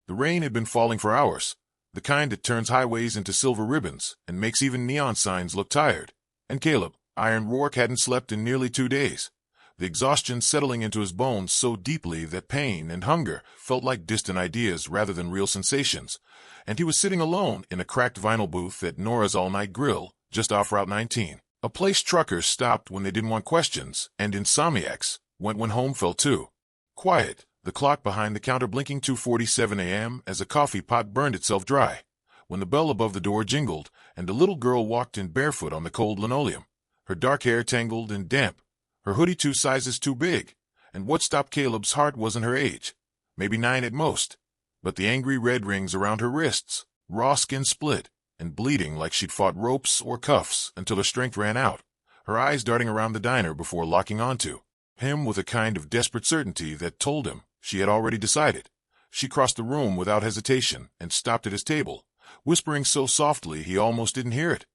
The rain had been falling for hours, the kind that turns highways into silver ribbons and makes even neon signs look tired. And Caleb, Iron Rourke, hadn't slept in nearly 2 days, the exhaustion settling into his bones so deeply that pain and hunger felt like distant ideas rather than real sensations, and he was sitting alone in a cracked vinyl booth at Nora's All-Night Grill, just off Route 19, a place truckers stopped when they didn't want questions, and insomniacs went when home felt too quiet, the clock behind the counter blinking 2:47 a.m. as a coffee pot burned itself dry, when the bell above the door jingled, and a little girl walked in barefoot on the cold linoleum, her dark hair tangled and damp, her hoodie 2 sizes too big, and what stopped Caleb's heart wasn't her age, maybe 9 at most, but the angry red rings around her wrists, raw skin split, and bleeding like she'd fought ropes or cuffs until her strength ran out, her eyes darting around the diner before locking onto him with a kind of desperate certainty that told him she had already decided. She crossed the room without hesitation and stopped at his table, whispering so softly he almost didn't hear it.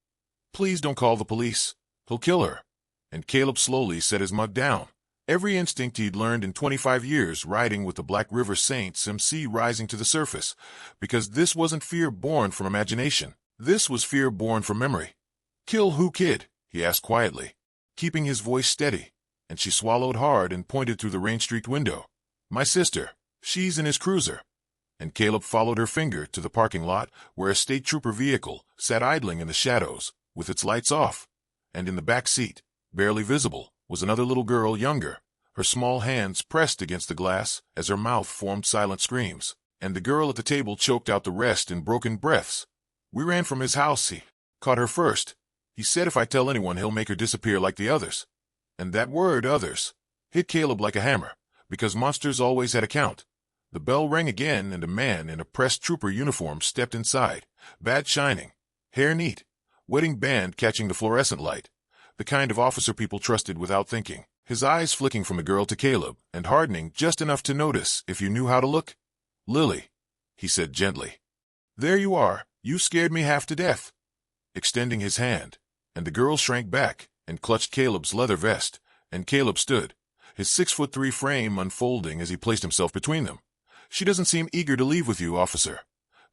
"Please don't call the police. He'll kill her." And Caleb slowly set his mug down, every instinct he'd learned in 25 years riding with the Black River Saints MC rising to the surface, because this wasn't fear born from imagination. This was fear born from memory. "Kill who, kid?" he asked quietly, keeping his voice steady, and she swallowed hard and pointed through the rain-streaked window. "My sister. She's in his cruiser." And Caleb followed her finger to the parking lot where a state trooper vehicle sat idling in the shadows, with its lights off, and in the back seat, barely visible, was another little girl younger, her small hands pressed against the glass as her mouth formed silent screams, and the girl at the table choked out the rest in broken breaths. "We ran from his house. He caught her first. He said if I tell anyone he'll make her disappear like the others." And that word, others, hit Caleb like a hammer, because monsters always had a count. The bell rang again, and a man in a pressed trooper uniform stepped inside, badge shining, hair neat, wedding band catching the fluorescent light, the kind of officer people trusted without thinking, his eyes flicking from the girl to Caleb and hardening just enough to notice if you knew how to look. "Lily," he said gently. "There you are. You scared me half to death." Extending his hand, and the girl shrank back and clutched Caleb's leather vest, and Caleb stood, his 6'3" frame unfolding as he placed himself between them. "She doesn't seem eager to leave with you, officer."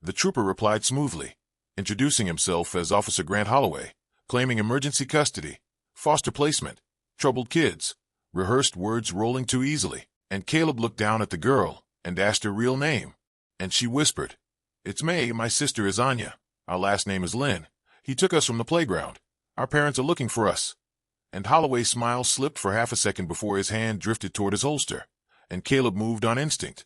The trooper replied smoothly, introducing himself as Officer Grant Holloway, claiming emergency custody, foster placement, troubled kids, rehearsed words rolling too easily, and Caleb looked down at the girl and asked her real name, and she whispered, "It's May. My sister is Anya. Our last name is Lynn. He took us from the playground. Our parents are looking for us." And Holloway's smile slipped for half a second before his hand drifted toward his holster, and Caleb moved on instinct,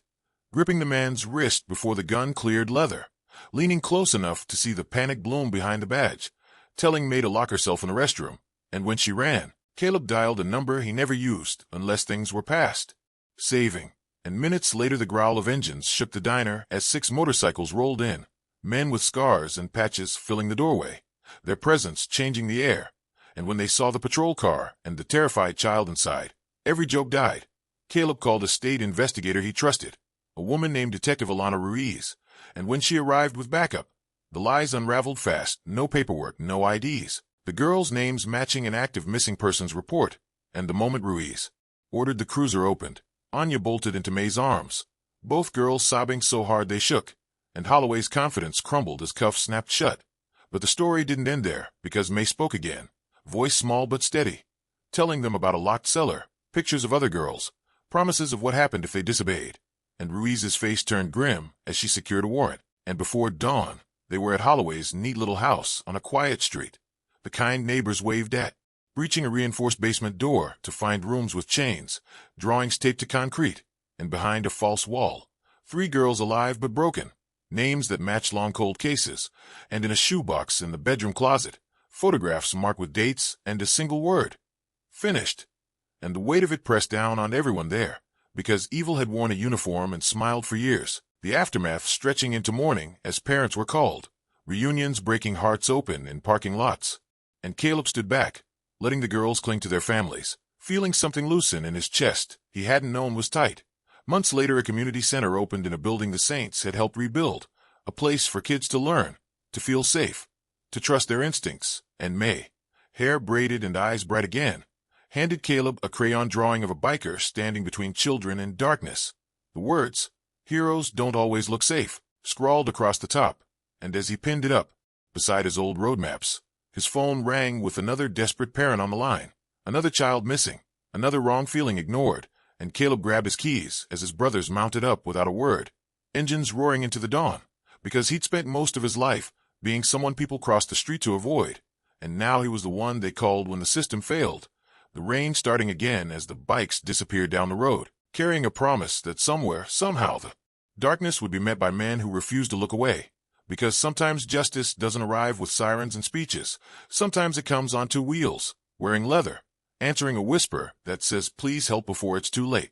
gripping the man's wrist before the gun cleared leather, leaning close enough to see the panic bloom behind the badge, telling May to lock herself in the restroom. And when she ran, Caleb dialed a number he never used unless things were past. Saving. And minutes later the growl of engines shook the diner as 6 motorcycles rolled in, men with scars and patches filling the doorway, their presence changing the air. And when they saw the patrol car and the terrified child inside, every joke died. Caleb called a state investigator he trusted, a woman named Detective Alana Ruiz, and when she arrived with backup, the lies unraveled fast. No paperwork, no IDs, the girls' names matching an active missing persons report, and the moment Ruiz ordered the cruiser opened, Anya bolted into May's arms, both girls sobbing so hard they shook, and Holloway's confidence crumbled as cuffs snapped shut. But the story didn't end there, because May spoke again, voice small but steady, telling them about a locked cellar, pictures of other girls, promises of what happened if they disobeyed. And Ruiz's face turned grim as she secured a warrant, and before dawn, they were at Holloway's neat little house on a quiet street, the kind neighbors waved at, breaching a reinforced basement door to find rooms with chains, drawings taped to concrete, and behind a false wall, 3 girls alive but broken, names that matched long cold cases, and in a shoebox in the bedroom closet, photographs marked with dates and a single word, "Finished." And the weight of it pressed down on everyone there, because evil had worn a uniform and smiled for years, the aftermath stretching into morning as parents were called, reunions breaking hearts open in parking lots. And Caleb stood back, letting the girls cling to their families, feeling something loosen in his chest he hadn't known was tight. Months later, a community center opened in a building the Saints had helped rebuild, a place for kids to learn, to feel safe, to trust their instincts. And May, hair braided and eyes bright again, handed Caleb a crayon drawing of a biker standing between children in darkness. The words, "Heroes don't always look safe," scrawled across the top, and as he pinned it up, beside his old road maps, his phone rang with another desperate parent on the line, another child missing, another wrong feeling ignored, and Caleb grabbed his keys as his brothers mounted up without a word, engines roaring into the dawn, because he'd spent most of his life being someone people crossed the street to avoid, and now he was the one they called when the system failed. The rain starting again as the bikes disappeared down the road, carrying a promise that somewhere, somehow, the darkness would be met by men who refused to look away. Because sometimes justice doesn't arrive with sirens and speeches. Sometimes it comes on two wheels, wearing leather, answering a whisper that says, "Please help before it's too late."